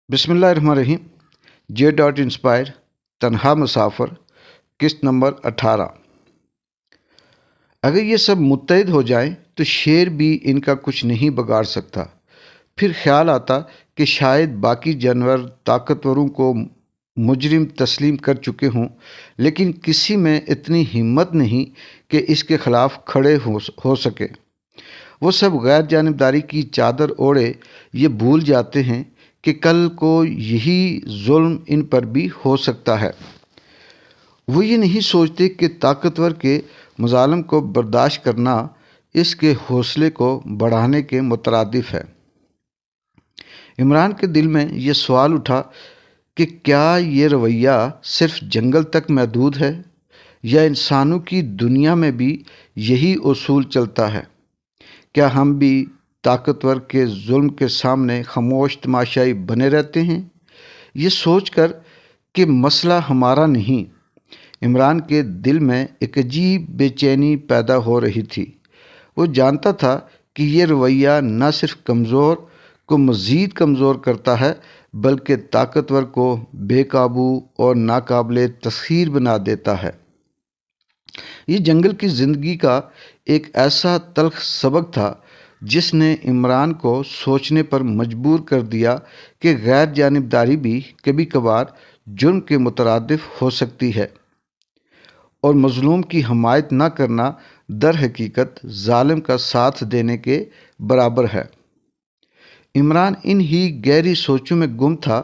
بسم اللہ الرحمن الرحیم۔ جے ڈاٹ انسپائر تنہا مسافر قسط نمبر 18۔ اگر یہ سب متحد ہو جائیں تو شیر بھی ان کا کچھ نہیں بگاڑ سکتا۔ پھر خیال آتا کہ شاید باقی جانور طاقتوروں کو مجرم تسلیم کر چکے ہوں، لیکن کسی میں اتنی ہمت نہیں کہ اس کے خلاف کھڑے ہو سکے۔ وہ سب غیر جانبداری کی چادر اوڑھے یہ بھول جاتے ہیں کہ کل کو یہی ظلم ان پر بھی ہو سکتا ہے۔ وہ یہ نہیں سوچتے کہ طاقتور کے مظالم کو برداشت کرنا اس کے حوصلے کو بڑھانے کے مترادف ہے۔ عمران کے دل میں یہ سوال اٹھا کہ کیا یہ رویہ صرف جنگل تک محدود ہے یا انسانوں کی دنیا میں بھی یہی اصول چلتا ہے؟ کیا ہم بھی طاقتور کے ظلم کے سامنے خاموش تماشائی بنے رہتے ہیں؟ یہ سوچ کر کہ مسئلہ ہمارا نہیں، عمران کے دل میں ایک عجیب بے چینی پیدا ہو رہی تھی۔ وہ جانتا تھا کہ یہ رویہ نہ صرف کمزور کو مزید کمزور کرتا ہے بلکہ طاقتور کو بے قابو اور ناقابل تسخیر بنا دیتا ہے۔ یہ جنگل کی زندگی کا ایک ایسا تلخ سبق تھا جس نے عمران کو سوچنے پر مجبور کر دیا کہ غیر جانبداری بھی کبھی کبھار جرم کے مترادف ہو سکتی ہے، اور مظلوم کی حمایت نہ کرنا در حقیقت ظالم کا ساتھ دینے کے برابر ہے۔ عمران ان ہی گہری سوچوں میں گم تھا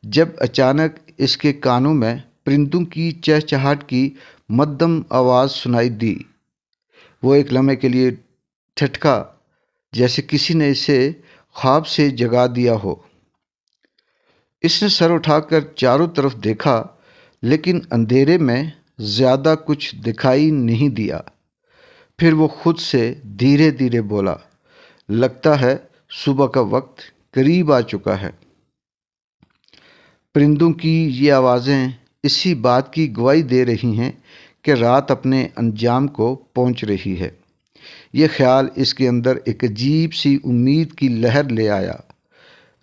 جب اچانک اس کے کانوں میں پرندوں کی چہچہاہٹ کی مدھم آواز سنائی دی۔ وہ ایک لمحے کے لیے ٹھٹکا، جیسے کسی نے اسے خواب سے جگا دیا ہو۔ اس نے سر اٹھا کر چاروں طرف دیکھا، لیکن اندھیرے میں زیادہ کچھ دکھائی نہیں دیا۔ پھر وہ خود سے دھیرے دھیرے بولا، لگتا ہے صبح کا وقت قریب آ چکا ہے۔ پرندوں کی یہ آوازیں اسی بات کی گواہی دے رہی ہیں کہ رات اپنے انجام کو پہنچ رہی ہے۔ یہ خیال اس کے اندر ایک عجیب سی امید کی لہر لے آیا۔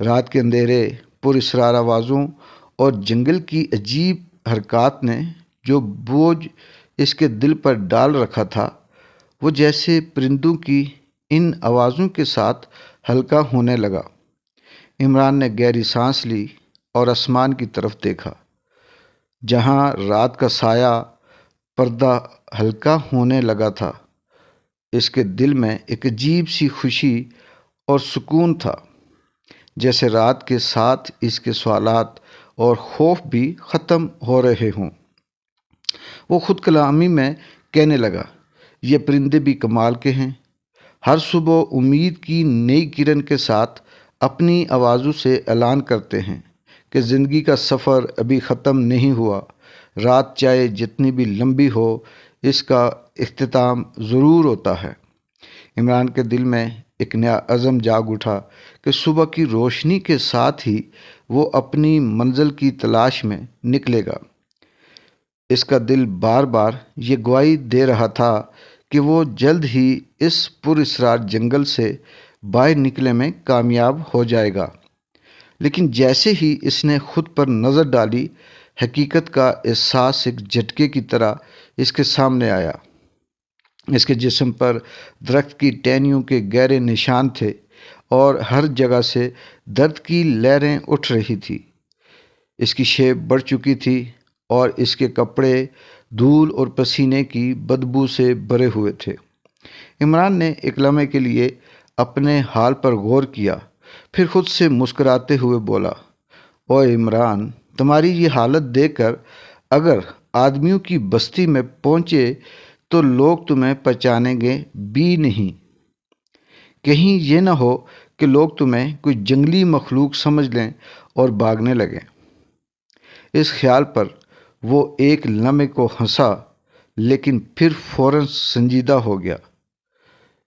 رات کے اندھیرے، پر اسرار آوازوں اور جنگل کی عجیب حرکات نے جو بوجھ اس کے دل پر ڈال رکھا تھا، وہ جیسے پرندوں کی ان آوازوں کے ساتھ ہلکا ہونے لگا۔ عمران نے گہری سانس لی اور آسمان کی طرف دیکھا، جہاں رات کا سایہ پردہ ہلکا ہونے لگا تھا۔ اس کے دل میں ایک عجیب سی خوشی اور سکون تھا، جیسے رات کے ساتھ اس کے سوالات اور خوف بھی ختم ہو رہے ہوں۔ وہ خود کلامی میں کہنے لگا، یہ پرندے بھی کمال کے ہیں، ہر صبح امید کی نئی کرن کے ساتھ اپنی آوازوں سے اعلان کرتے ہیں کہ زندگی کا سفر ابھی ختم نہیں ہوا۔ رات چاہے جتنی بھی لمبی ہو، اس کا اختتام ضرور ہوتا ہے۔ عمران کے دل میں ایک نیا عزم جاگ اٹھا کہ صبح کی روشنی کے ساتھ ہی وہ اپنی منزل کی تلاش میں نکلے گا۔ اس کا دل بار بار یہ گواہی دے رہا تھا کہ وہ جلد ہی اس پر اسرار جنگل سے باہر نکلنے میں کامیاب ہو جائے گا۔ لیکن جیسے ہی اس نے خود پر نظر ڈالی، حقیقت کا احساس ایک جھٹکے کی طرح اس کے سامنے آیا۔ اس کے جسم پر درخت کی ٹہنیوں کے گہرے نشان تھے اور ہر جگہ سے درد کی لہریں اٹھ رہی تھی۔ اس کی شیپ بڑھ چکی تھی اور اس کے کپڑے دھول اور پسینے کی بدبو سے بھرے ہوئے تھے۔ عمران نے ایک لمحے کے لیے اپنے حال پر غور کیا، پھر خود سے مسکراتے ہوئے بولا، اوے عمران، تمہاری یہ حالت دیکھ کر اگر آدمیوں کی بستی میں پہنچے تو لوگ تمہیں پہچانیں گے بھی نہیں۔ کہیں یہ نہ ہو کہ لوگ تمہیں کوئی جنگلی مخلوق سمجھ لیں اور بھاگنے لگیں۔ اس خیال پر وہ ایک لمحے کو ہنسا، لیکن پھر فوراً سنجیدہ ہو گیا۔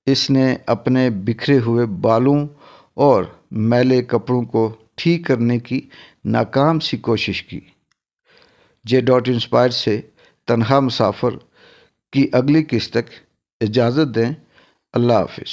اس نے اپنے بکھرے ہوئے بالوں اور میلے کپڑوں کو ٹھیک کرنے کی ناکام سی کوشش کی۔ جے ڈاٹ انسپائر سے تنہا مسافر کی اگلی قسط تک اجازت دیں۔ اللہ حافظ۔